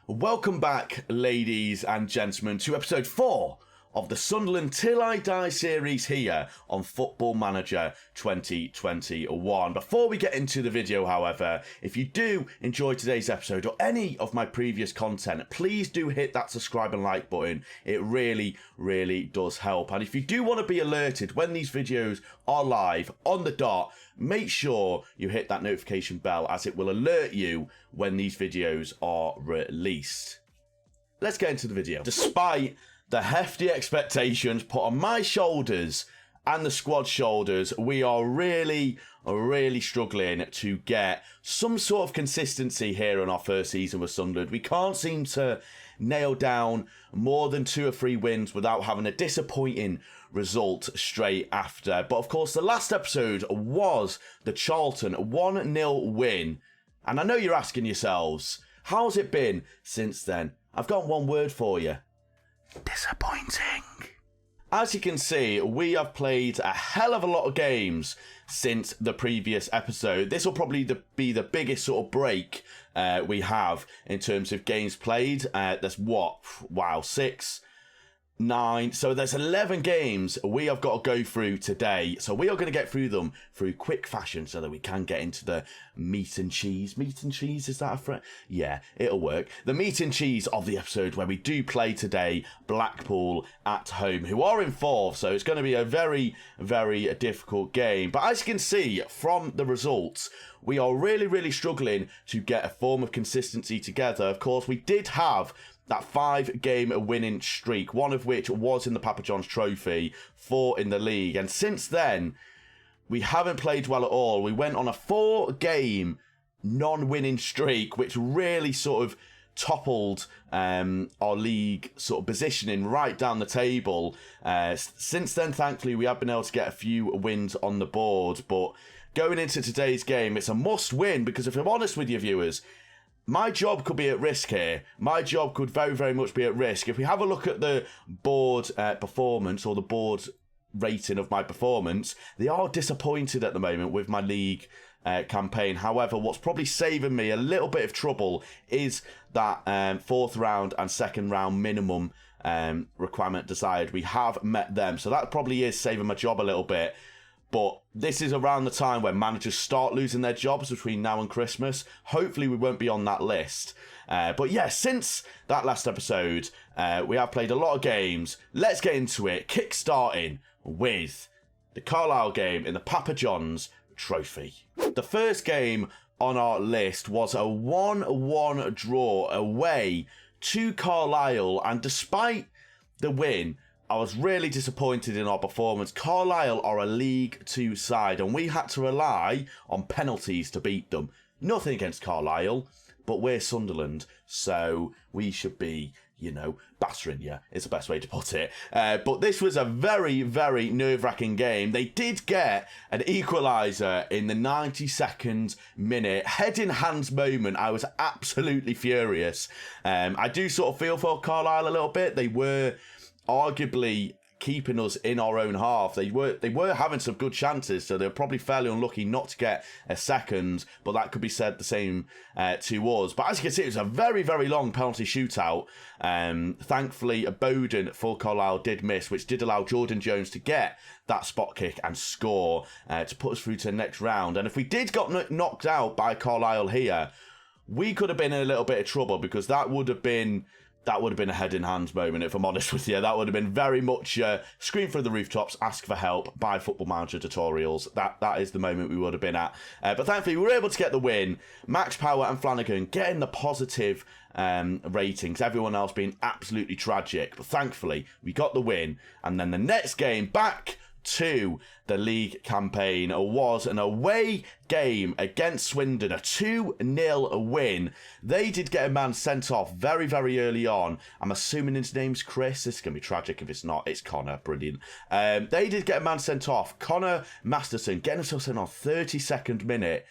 Welcome back, ladies and gentlemen, to episode 4 of the Sunderland Till I Die series here on Football Manager 2021. Before we get into the video, however, if you do enjoy today's episode or any of my previous content, please do hit that subscribe and like button. It really, really does help. And if you do want to be alerted when these videos are live on the dot, make sure you hit that notification bell as it will alert you when these videos are released. Let's get into the video. Despite the hefty expectations put on my shoulders and the squad's shoulders, we are really struggling to get some sort of consistency here in our first season with Sunderland. We can't seem to nail down more than 2 or 3 wins without having a disappointing result straight after. But of course, the last episode was the Charlton 1-0 win. And I know you're asking yourselves, how's it been since then? I've got one word for you. Disappointing. As you can see, we have played a hell of a lot of games since the previous episode. This will probably be the biggest sort of break we have in terms of games played. There's 6, 9. So there's 11 games we have got to go through today. So we are going to get through them through quick fashion so that we can get into the meat and cheese. Meat and cheese, is that a phrase? Yeah, it'll work. The meat and cheese of the episode where we do play today Blackpool at home, who are in 4th. So it's going to be a very difficult game. But as you can see from the results, we are really struggling to get a form of consistency together. Of course, we did have that 5-game winning streak, one of which was in the Papa John's Trophy, 4 in the league. And since then, we haven't played well at all. We went on a 4-game non-winning streak, which really sort of toppled our league sort of positioning right down the table. Since then, thankfully, we have been able to get a few wins on the board. But going into today's game, it's a must-win because if I'm honest with you, viewers, my job could be at risk here. My job could very much be at risk. If we have a look at the board performance or the board rating of my performance, they are disappointed at the moment with my league campaign. However, what's probably saving me a little bit of trouble is that 4th round and 2nd round minimum requirement desired. We have met them. So that probably is saving my job a little bit. But this is around the time when managers start losing their jobs between now and Christmas. Hopefully we won't be on that list. But yeah, since that last episode, we have played a lot of games. Let's get into it. Kick-starting with the Carlisle game in the Papa John's Trophy. The first game on our list was a 1-1 draw away to Carlisle. And despite the win, I was really disappointed in our performance. Carlisle are a League 2 side and we had to rely on penalties to beat them. Nothing against Carlisle, but we're Sunderland, so we should be, battering you, is the best way to put it. But this was a very nerve-wracking game. They did get an equaliser in the 92nd minute. Head in hands moment, I was absolutely furious. I do sort of feel for Carlisle a little bit. They were arguably keeping us in our own half. They were having some good chances, so they're probably fairly unlucky not to get a second, but that could be said the same to us. But as you can see, it was a very long penalty shootout. Thankfully, Bowden for Carlisle did miss, which did allow Jordan Jones to get that spot kick and score to put us through to the next round. And if we did got knocked out by Carlisle here, we could have been in a little bit of trouble because that would have been a head-in-hands moment, if I'm honest with you. That would have been very much scream through the rooftops, ask for help, buy Football Manager tutorials. That is the moment we would have been at. But thankfully, we were able to get the win. Max Power and Flanagan getting the positive ratings. Everyone else being absolutely tragic. But thankfully, we got the win. And then the next game, back to the league campaign, was an away game against Swindon, a 2-0 win. They did get a man sent off very early on. I'm assuming his name's Chris. This is going to be tragic if it's not. It's Connor. Brilliant. They did get a man sent off. Connor Masterson getting himself sent off 32nd minute.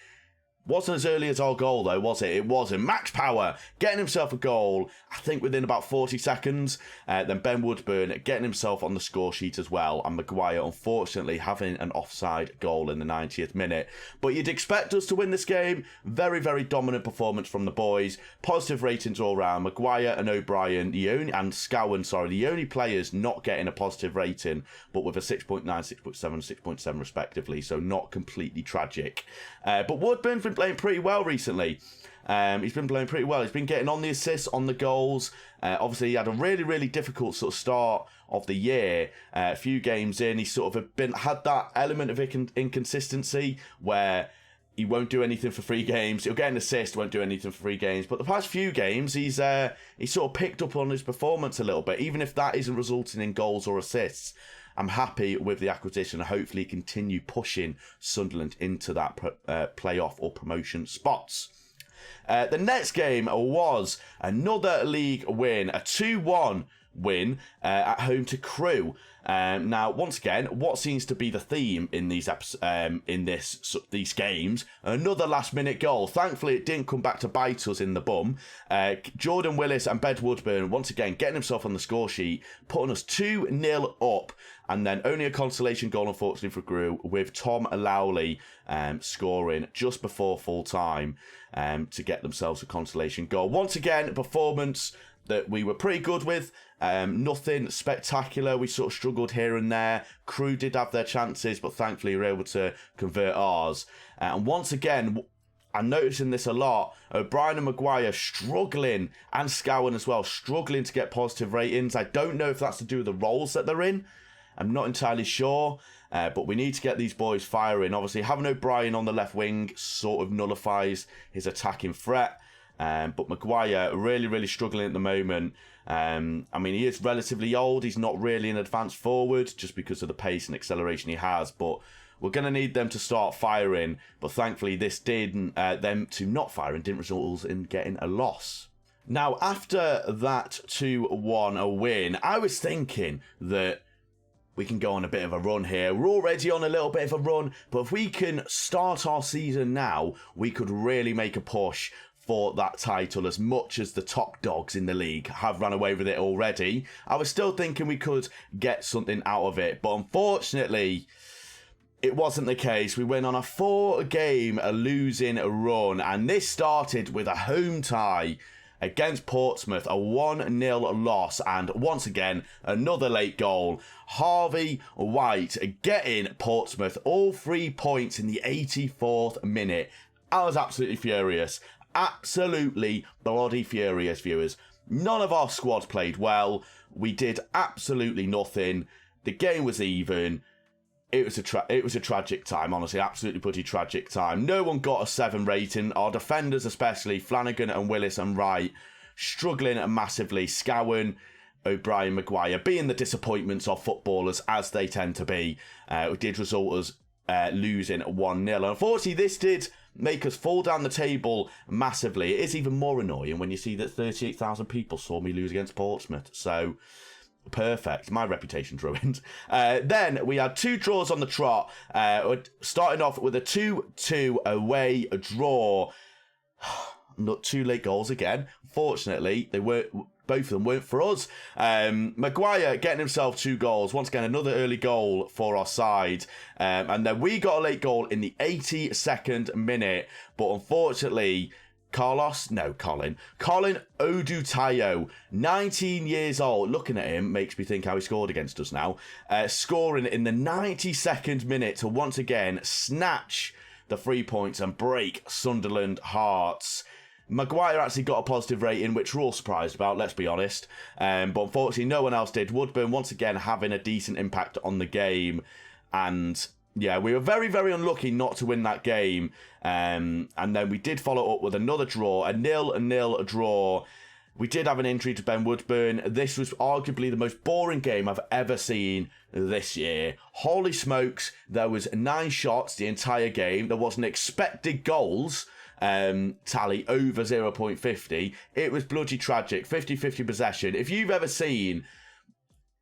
Wasn't as early as our goal, though, was it? It wasn't. Max Power getting himself a goal, I think within about 40 seconds. Then Ben Woodburn getting himself on the score sheet as well. And Maguire, unfortunately, having an offside goal in the 90th minute. But you'd expect us to win this game. Very, very dominant performance from the boys. Positive ratings all round. Maguire and O'Brien, and Scowen, the only players not getting a positive rating, but with a 6.9, 6.7, 6.7 respectively. So not completely tragic. But Woodburn's been playing pretty well recently. He's been playing pretty well. He's been getting on the assists, on the goals. Obviously, he had a really, really difficult sort of start of the year. A few games in, he sort of had that element of inconsistency where he won't do anything for 3 games. He'll get an assist, won't do anything for 3 games. But the past few games, he's sort of picked up on his performance a little bit, even if that isn't resulting in goals or assists. I'm happy with the acquisition and hopefully continue pushing Sunderland into that playoff or promotion spots. The next game was another league win, a 2-1 win at home to Crewe. Now, once again, what seems to be the theme in these these games? Another last-minute goal. Thankfully, it didn't come back to bite us in the bum. Jordan Willis and Ben Woodburn once again getting himself on the score sheet, putting us 2-0 up, and then only a consolation goal, unfortunately, for Crewe, with Tom Lowley scoring just before full time to get themselves a consolation goal. Once again, a performance that we were pretty good with. Nothing spectacular. We sort of struggled here and there. Crewe did have their chances, but thankfully we were able to convert ours. And once again, I'm noticing this a lot. O'Brien and Maguire struggling, and Scowen as well, struggling to get positive ratings. I don't know if that's to do with the roles that they're in. I'm not entirely sure, but we need to get these boys firing. Obviously, having O'Brien on the left wing sort of nullifies his attacking threat. But Maguire really, really struggling at the moment. I mean, he is relatively old. He's not really an advanced forward just because of the pace and acceleration he has. But we're going to need them to start firing. But thankfully, this didn't, them to not firing didn't result in getting a loss. Now, after that 2-1 win, I was thinking that we can go on a bit of a run here. We're already on a little bit of a run, but if we can start our season now, we could really make a push for that title, as much as the top dogs in the league have run away with it already. I was still thinking we could get something out of it, but unfortunately, it wasn't the case. We went on a 4-game losing run, and this started with a home tie against Portsmouth, a 1-0 loss, and once again, another late goal. Harvey White getting Portsmouth all 3 points in the 84th minute. I was absolutely furious. Absolutely bloody furious, viewers. None of our squad played well. We did absolutely nothing. The game was even. It was a tragic time, honestly, absolutely bloody tragic time. No one got a 7 rating. Our defenders, especially Flanagan and Willis and Wright, struggling massively. Scowen, O'Brien, Maguire, being the disappointments of footballers as they tend to be. It did result us losing 1-0. Unfortunately, this did make us fall down the table massively. It is even more annoying when you see that 38,000 people saw me lose against Portsmouth. So, perfect. My reputation's ruined. Then we had 2 draws on the trot. Starting off with a 2-2 away draw. Not 2 late goals again. Fortunately, both of them weren't for us. Maguire getting himself 2 goals. Once again, another early goal for our side. And then we got a late goal in the 82nd minute. But unfortunately, Colin Odutayo, 19 years old. Looking at him makes me think how he scored against us now. Scoring in the 92nd minute to once again snatch the 3 points and break Sunderland hearts. Maguire actually got a positive rating, which we're all surprised about, let's be honest. But unfortunately, no one else did. Woodburn, once again, having a decent impact on the game. And yeah, we were very, very unlucky not to win that game. And then we did follow up with another draw, a 0-0 draw. We did have an injury to Ben Woodburn. This was arguably the most boring game I've ever seen this year. Holy smokes, there was 9 shots the entire game. There wasn't expected goals tally over 0.50. It was bloody tragic. 50-50 possession. If you've ever seen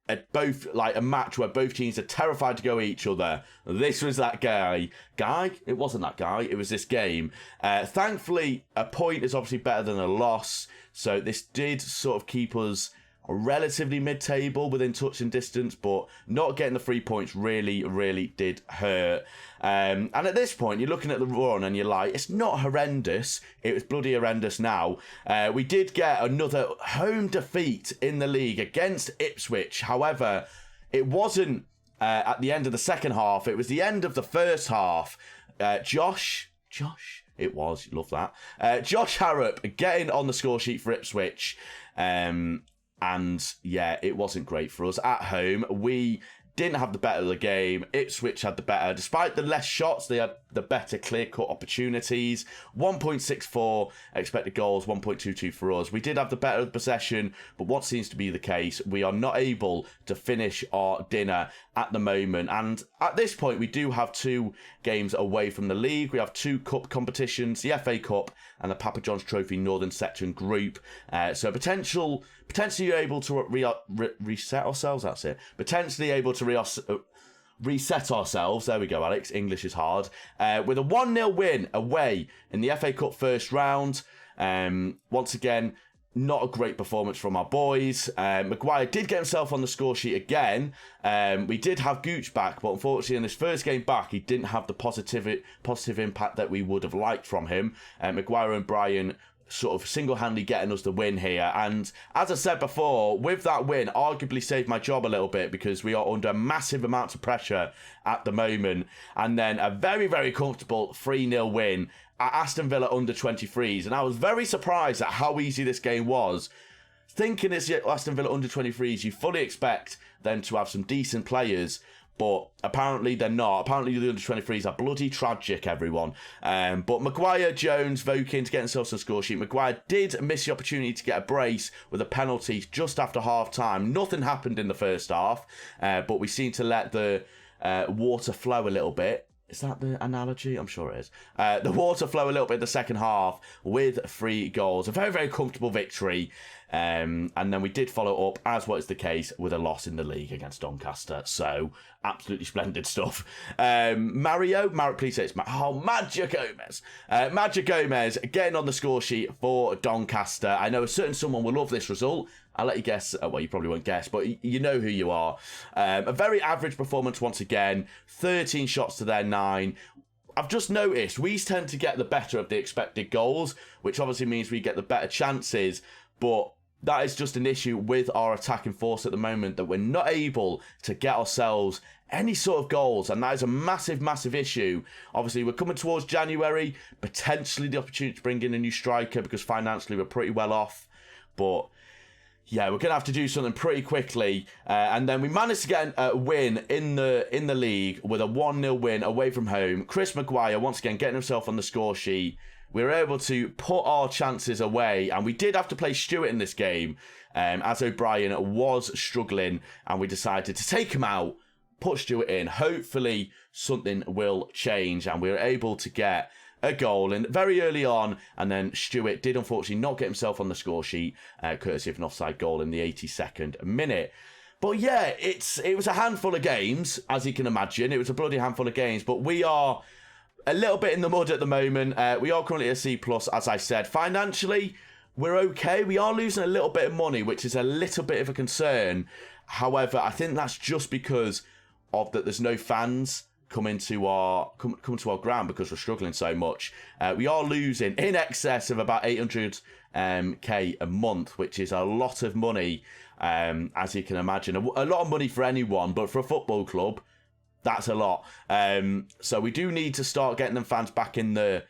a match where both teams are terrified to go at each other. This was that guy. It wasn't that guy. It was this game. Thankfully, a point is obviously better than a loss. So this did sort of keep us relatively mid-table within touch and distance, but not getting the 3 points really did hurt. And at this point, you're looking at the run and you're like, it's not horrendous. It was bloody horrendous now. We did get another home defeat in the league against Ipswich. However, it wasn't at the end of the second half. It was the end of the first half. Josh, it was, love that. Josh Harrop getting on the score sheet for Ipswich. And yeah, it wasn't great for us at home. We didn't have the better of the game. Ipswich had the better. Despite the less shots, they had the better clear-cut opportunities. 1.64 expected goals, 1.22 for us. We did have the better of the possession, but what seems to be the case, we are not able to finish our dinner at the moment. And at this point, we do have 2 games away from the league. We have 2 cup competitions, the FA Cup and the Papa John's Trophy Northern Section Group. So potentially able to reset ourselves, that's it. Potentially able to reset ourselves. There we go, Alex. English is hard. With a 1-0 win away in the FA Cup first round. Once again, not a great performance from our boys. Maguire did get himself on the score sheet again. We did have Gooch back, but unfortunately in this first game back, he didn't have the positive impact that we would have liked from him. Maguire and Bryan sort of single-handedly getting us the win here. And as I said before, with that win, arguably saved my job a little bit because we are under massive amounts of pressure at the moment. And then a very comfortable 3-0 win at Aston Villa under 23s. And I was very surprised at how easy this game was. Thinking it's Aston Villa under 23s, you fully expect them to have some decent players, but apparently they're not. Apparently the under-23s are bloody tragic, everyone. But Maguire, Jones, Vokins getting themselves on the score sheet. Maguire did miss the opportunity to get a brace with a penalty just after half-time. Nothing happened in the first half, but we seem to let the water flow a little bit. Is that the analogy? I'm sure it is. The water flow a little bit in the second half with 3 goals. A very comfortable victory. And then we did follow up, as what is the case, with a loss in the league against Doncaster. So, absolutely splendid stuff. Mario, please say it's Maggio Gomez. Maggio Gomez getting on the score sheet for Doncaster. I know a certain someone will love this result. I'll let you guess. Well, you probably won't guess, but you know who you are. A very average performance once again. 13 shots to their 9. I've just noticed we tend to get the better of the expected goals, which obviously means we get the better chances. But that is just an issue with our attacking force at the moment, that we're not able to get ourselves any sort of goals, and that is a massive issue. Obviously, we're coming towards January, potentially the opportunity to bring in a new striker because financially we're pretty well off. But yeah, we're going to have to do something pretty quickly. And then we managed to get a win in the league with a 1-0 win away from home. Chris Maguire, once again, getting himself on the score sheet. We were able to put our chances away, and we did have to play Stewart in this game, as O'Brien was struggling, and we decided to take him out, put Stewart in. Hopefully something will change, and we were able to get a goal and very early on, and then Stewart did unfortunately not get himself on the score sheet, courtesy of an offside goal in the 82nd minute. But yeah, it was a handful of games, as you can imagine. It was a bloody handful of games, but we are a little bit in the mud at the moment. We are currently a C+, as I said. Financially, we're okay. We are losing a little bit of money, which is a little bit of a concern. However, I think that's just because of that there's no fans come to our ground because we're struggling so much. We are losing in excess of about 800k a month, which is a lot of money, as you can imagine. A lot of money for anyone, but for a football club, that's a lot. So we do need to start getting them fans back in the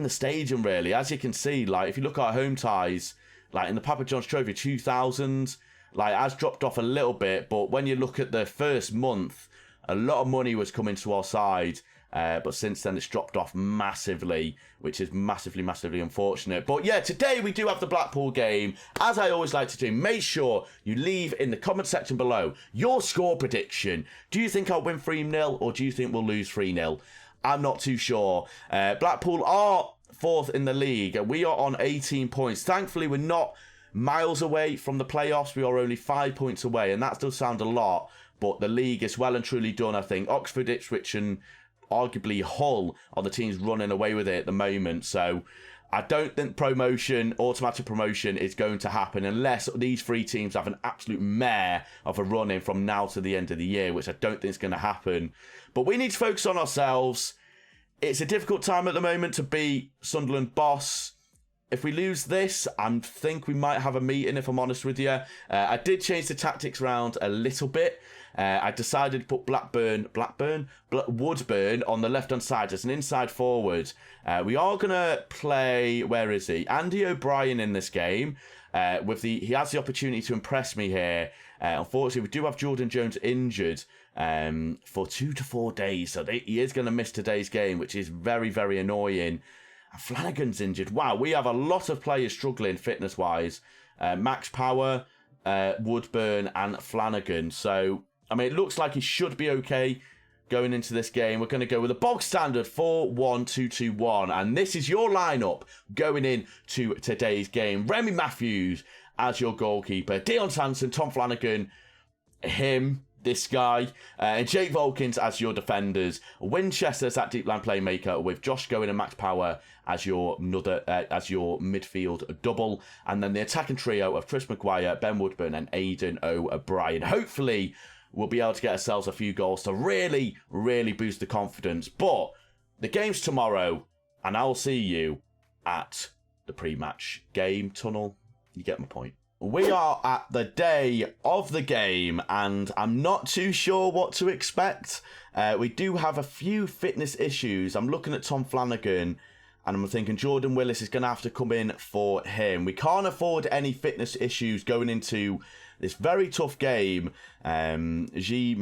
stadium, really. As you can see, like if you look at our home ties, like in the Papa John's Trophy 2000, like has dropped off a little bit, but when you look at the first month, a lot of money was coming to our side. But since then, it's dropped off massively, which is massively unfortunate. But yeah, today we do have the Blackpool game. As I always like to do, make sure you leave in the comment section below your score prediction. Do you think I'll win 3-0 or do you think we'll lose 3-0? I'm not too sure. Blackpool are 4th in the league. We are on 18 points. Thankfully, we're not miles away from the playoffs. We are only 5 points away, and that does sound a lot, but the league is well and truly done, I think. Oxford, Ipswich and arguably Hull are the teams running away with it at the moment, so I don't think automatic promotion is going to happen unless these three teams have an absolute mare of a run in from now to the end of the year, which I don't think is going to happen. But we need to focus on ourselves. It's a difficult time at the moment to beat Sunderland boss. If we lose this, I think we might have a meeting, if I'm honest with you. I did change the tactics around a little bit. I decided to put Woodburn on the left-hand side as an inside forward. We are going to play, where is he? Andy O'Brien in this game. He has the opportunity to impress me here. Unfortunately, we do have Jordan Jones injured for 2 to 4 days. So he is going to miss today's game, which is very, very annoying. And Flanagan's injured. Wow, we have a lot of players struggling fitness-wise. Max Power, Woodburn and Flanagan. So, I mean, it looks like he should be okay going into this game. We're going to go with a bog standard 4-1-2-2-1. And this is your lineup going into today's game. Remy Matthews as your goalkeeper. Dion Sanson, Tom Flanagan, this guy, and Jake Volkins as your defenders. Winchester's that deep line playmaker with Josh Going and Max Power as your midfield double. And then the attacking trio of Chris Maguire, Ben Woodburn and Aidan O'Brien. Hopefully, we'll be able to get ourselves a few goals to really, really boost the confidence. But the game's tomorrow, and I'll see you at the pre-match game tunnel. You get my point. We are at the day of the game, and I'm not too sure what to expect. We do have a few fitness issues. I'm looking at Tom Flanagan, and I'm thinking Jordan Willis is going to have to come in for him. We can't afford any fitness issues going into this very tough game. G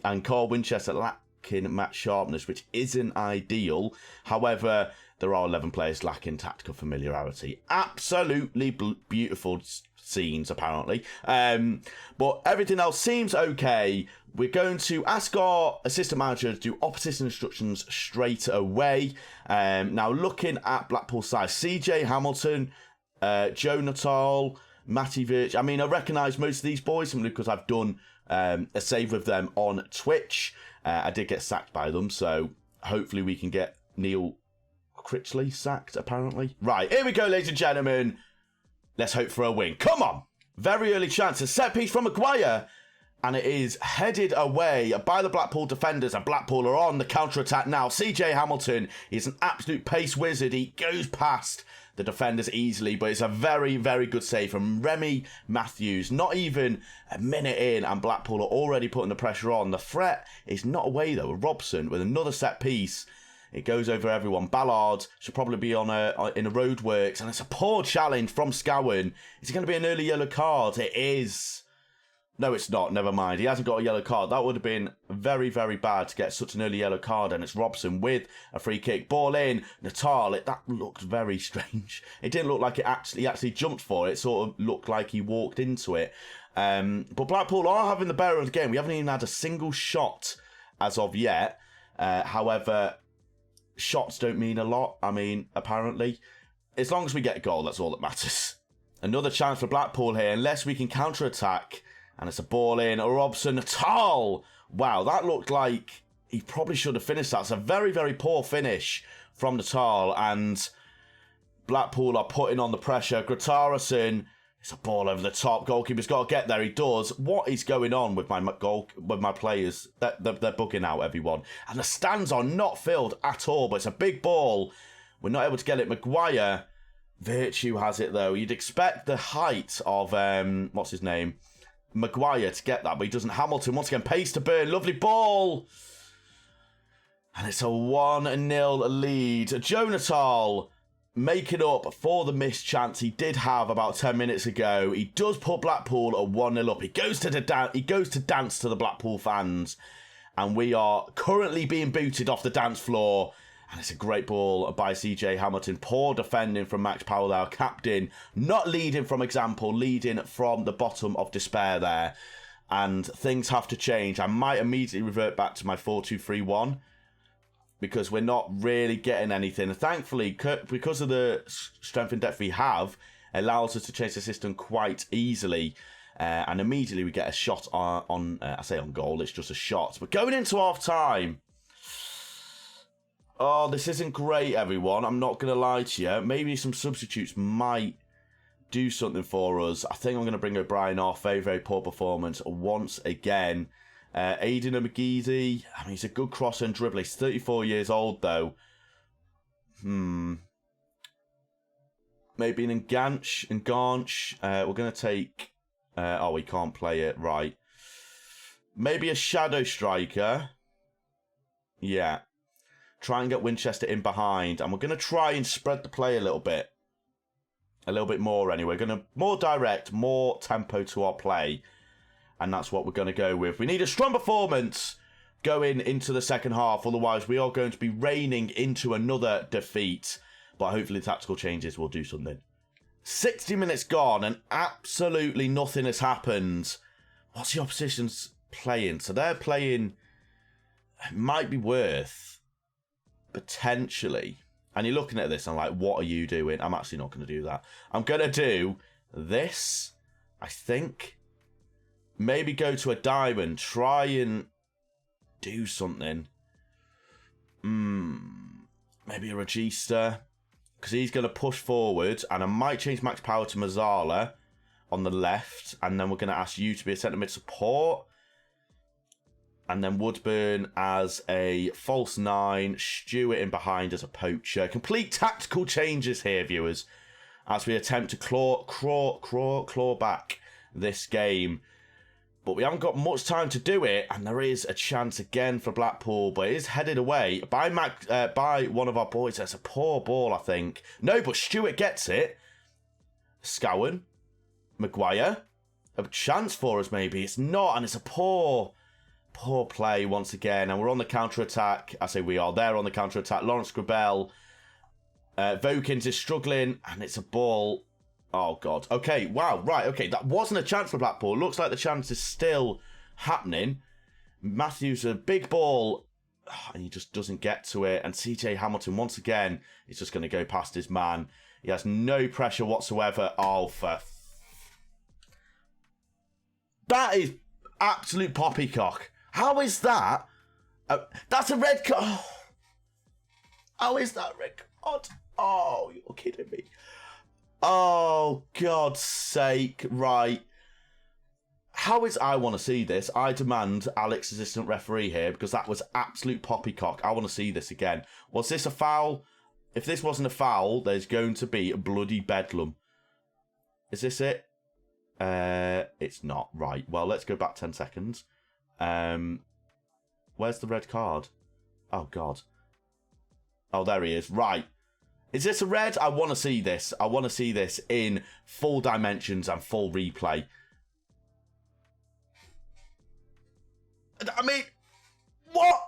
and Carl Winchester lacking match sharpness, which isn't ideal. However, there are 11 players lacking tactical familiarity. Absolutely beautiful scenes, apparently. But everything else seems okay. We're going to ask our assistant manager to do opposition instructions straight away. Now, looking at Blackpool side, CJ Hamilton, Joe Nuttall, Matty Virch. I mean, I recognise most of these boys simply because I've done a save with them on Twitch. I did get sacked by them, so hopefully we can get Neil Critchley sacked, apparently. Right, here we go, ladies and gentlemen. Let's hope for a win. Come on! Very early chance. A set piece from Maguire. And it is headed away by the Blackpool defenders. And Blackpool are on the counter-attack now. CJ Hamilton is an absolute pace wizard. He goes past the defenders easily. But it's a very, very good save from Remy Matthews. Not even a minute in, and Blackpool are already putting the pressure on. The threat is not away, though. Robson with another set piece. It goes over everyone. Ballard should probably be in a roadworks. And it's a poor challenge from Scowen. Is it going to be an early yellow card? It is. No, it's not. Never mind. He hasn't got a yellow card. That would have been very, very bad to get such an early yellow card. And it's Robson with a free kick. Ball in. Natal. That looked very strange. It didn't look like he actually jumped for it. It sort of looked like he walked into it. But Blackpool are having the better of the game. We haven't even had a single shot as of yet. However, shots don't mean a lot. I mean, apparently. As long as we get a goal, that's all that matters. Another chance for Blackpool here, unless we can counter-attack. And it's a ball in. Robson, Natal. Wow, that looked like he probably should have finished that. It's a very, very poor finish from Natal. And Blackpool are putting on the pressure. Gratarason. It's a ball over the top. Goalkeeper's got to get there. He does. What is going on with my players? They're bugging out, everyone. And the stands are not filled at all. But it's a big ball. We're not able to get it. Maguire. Virtue has it, though. You'd expect the height of, what's his name? Maguire to get that, but he doesn't. Hamilton, once again, pace to burn. Lovely ball. And it's a 1-0 lead. Joe Natal making up for the missed chance he did have about 10 minutes ago. He does put Blackpool at 1-0 up. He goes to dance to the Blackpool fans. And we are currently being booted off the dance floor. And it's a great ball by CJ Hamilton. Poor defending from Max Powell, our captain. Not leading from example, leading from the bottom of despair there. And things have to change. I might immediately revert back to my 4-2-3-1. Because we're not really getting anything. And thankfully, because of the strength and depth we have, allows us to change the system quite easily. And immediately we get a shot on I say on goal, it's just a shot. But going into half-time, oh, this isn't great, everyone. I'm not going to lie to you. Maybe some substitutes might do something for us. I think I'm going to bring O'Brien off. Very, very poor performance once again. Aidan O'Mcgeady, I mean, he's a good crosser and dribbler. He's 34 years old, though. Maybe an Nganch. We're going to take... oh, we can't play it. Right. Maybe a shadow striker. Yeah. Try and get Winchester in behind. And we're going to try and spread the play a little bit. A little bit more, anyway. We're going to more direct, more tempo to our play. And that's what we're going to go with. We need a strong performance going into the second half. Otherwise, we are going to be raining into another defeat. But hopefully tactical changes will do something. 60 minutes gone and absolutely nothing has happened. What's the opposition's playing? So they're playing... It might be worth... Potentially. And you're looking at this and like, what are you doing? I'm actually not going to do that. I'm going to do this, I think. Maybe go to a diamond. Try and do something. Maybe a Regista. Because he's going to push forward. And I might change max power to Mazzala on the left. And then we're going to ask you to be a centre mid support. And then Woodburn as a false 9. Stewart in behind as a poacher. Complete tactical changes here, viewers. As we attempt to claw back this game. But we haven't got much time to do it. And there is a chance again for Blackpool. But it is headed away by by one of our boys. That's a poor ball, I think. No, but Stewart gets it. Scowen. Maguire. A chance for us, maybe. It's not. And it's a poor play once again. And we're on the counter-attack. I say we are. They're on the counter-attack. Lawrence Grabell. Vokins is struggling. And it's a ball... Oh, God. Okay, wow, right, okay. That wasn't a chance for Blackpool. Looks like the chance is still happening. Matthews, a big ball, and he just doesn't get to it. And CJ Hamilton, once again, is just going to go past his man. He has no pressure whatsoever. Oh, that is absolute poppycock. How is that? That's a red card. How is that red card? Oh, you're kidding me. Oh, God's sake. Right. How is... I want to see this. I demand Alex, assistant referee here, because that was absolute poppycock. I want to see this again. Was this a foul? If this wasn't a foul, there's going to be a bloody bedlam. Is this it? It's not. Right. Well, let's go back 10 seconds. Where's the red card? Oh, God. Oh, there he is. Right. Is this a red? I want to see this. I want to see this in full dimensions and full replay. I mean, what?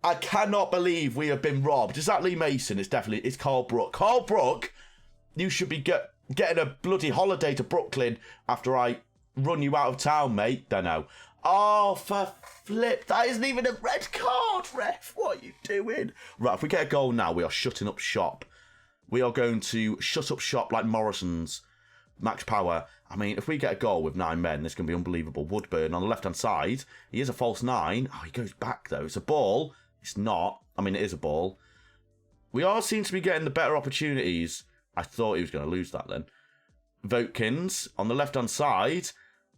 I cannot believe we have been robbed. Is that Lee Mason? It's Carl Brook. Carl Brook, you should be getting a bloody holiday to Brooklyn after I run you out of town, mate. Don't know. Oh, for flip. That isn't even a red card, ref. What are you doing? Right, if we get a goal now, we are shutting up shop. We are going to shut up shop like Morrison's. Max power. I mean, if we get a goal with 9 men, this is going to be unbelievable. Woodburn on the left-hand side. He is a false 9. Oh, he goes back, though. It's a ball. It's not. I mean, it is a ball. We all seem to be getting the better opportunities. I thought he was going to lose that then. Vokins on the left-hand side.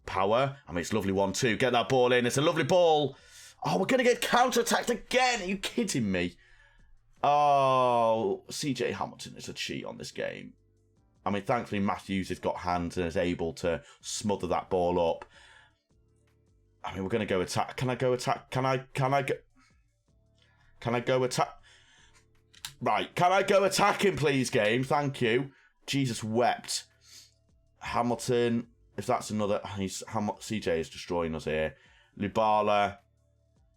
Power. I mean, it's a lovely 1-2. Get that ball in. It's a lovely ball. Oh, we're going to get counter-attacked again. Are you kidding me? Oh, CJ Hamilton is a cheat on this game. I mean, thankfully, Matthews has got hands and is able to smother that ball up. I mean, we're going to go attack. Can I go attack? Can I go attack? Right. Can I go attacking, please, game? Thank you. Jesus wept. Hamilton... If that's another... CJ is destroying us here. Lubala.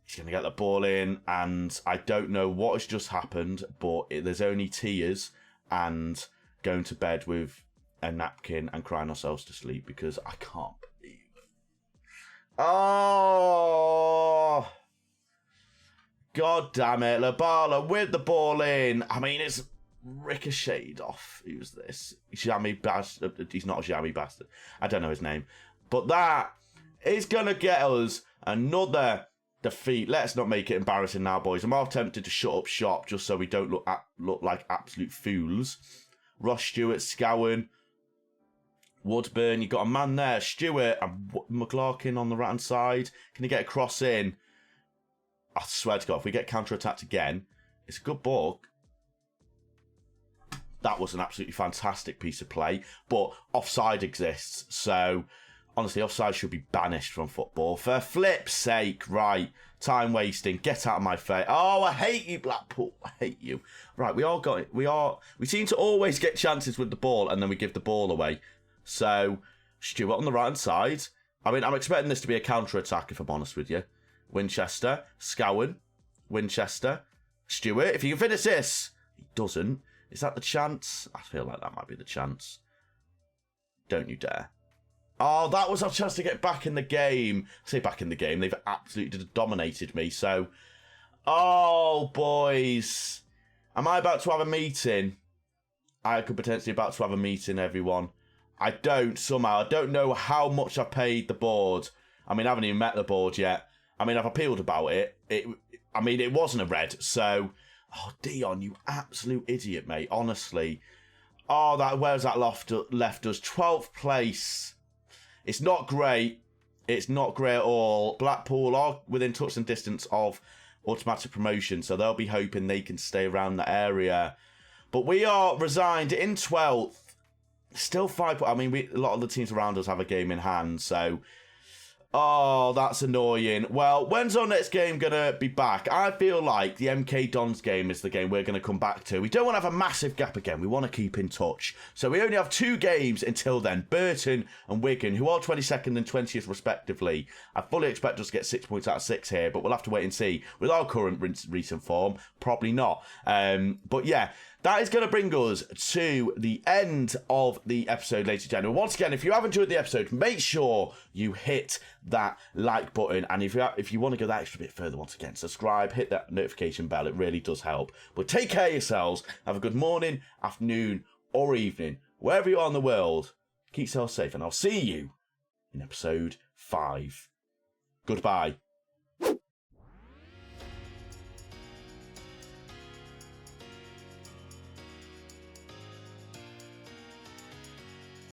He's going to get the ball in. And I don't know what has just happened. But there's only tears. And going to bed with a napkin and crying ourselves to sleep. Because I can't believe it. Oh! God damn it. Lubala with the ball in. I mean, it's ricocheted off. Who's this? Jammy Bastard. He's not a Jammy Bastard. I don't know his name. But that is going to get us another defeat. Let's not make it embarrassing now, boys. I'm half tempted to shut up shop just so we don't look like absolute fools. Ross Stewart, Scowen, Woodburn. You've got a man there. Stewart and McLaughlin on the right-hand side. Can he get a cross in? I swear to God, if we get counter-attacked again, it's a good ball. That was an absolutely fantastic piece of play, but offside exists, so honestly, offside should be banished from football. For flip's sake, right, time wasting, get out of my face. Oh, I hate you, Blackpool, I hate you. Right, we seem to always get chances with the ball, and then we give the ball away. So, Stewart on the right-hand side. I mean, I'm expecting this to be a counter-attack, if I'm honest with you. Winchester, Scowen, Winchester, Stewart, if you can finish this. He doesn't. Is that the chance? I feel like that might be the chance. Don't you dare. Oh, that was our chance to get back in the game. I say back in the game. They've absolutely dominated me. So, oh, boys. Am I about to have a meeting? I could potentially about to have a meeting, everyone. I don't, somehow. I don't know how much I paid the board. I mean, I haven't even met the board yet. I mean, I've appealed about it. I mean, it wasn't a red, so... Oh, Dion, you absolute idiot, mate. Honestly. Oh, where's that left us? 12th place. It's not great. It's not great at all. Blackpool are within touch and distance of automatic promotion, so they'll be hoping they can stay around the area. But we are resigned in 12th. Still 5 points. I mean, a lot of the teams around us have a game in hand, so... Oh, that's annoying. Well, when's our next game going to be back? I feel like the MK Dons game is the game we're going to come back to. We don't want to have a massive gap again. We want to keep in touch. So we only have 2 games until then. Burton and Wigan, who are 22nd and 20th respectively. I fully expect us to get 6 points out of 6 here, but we'll have to wait and see. With our current recent form, probably not. But yeah, that is going to bring us to the end of the episode, ladies and gentlemen. Once again, if you have enjoyed the episode, make sure you hit that like button. And if you want to go that extra bit further, once again, subscribe, hit that notification bell. It really does help. But take care of yourselves. Have a good morning, afternoon, or evening. Wherever you are in the world, keep yourself safe. And I'll see you in episode 5. Goodbye.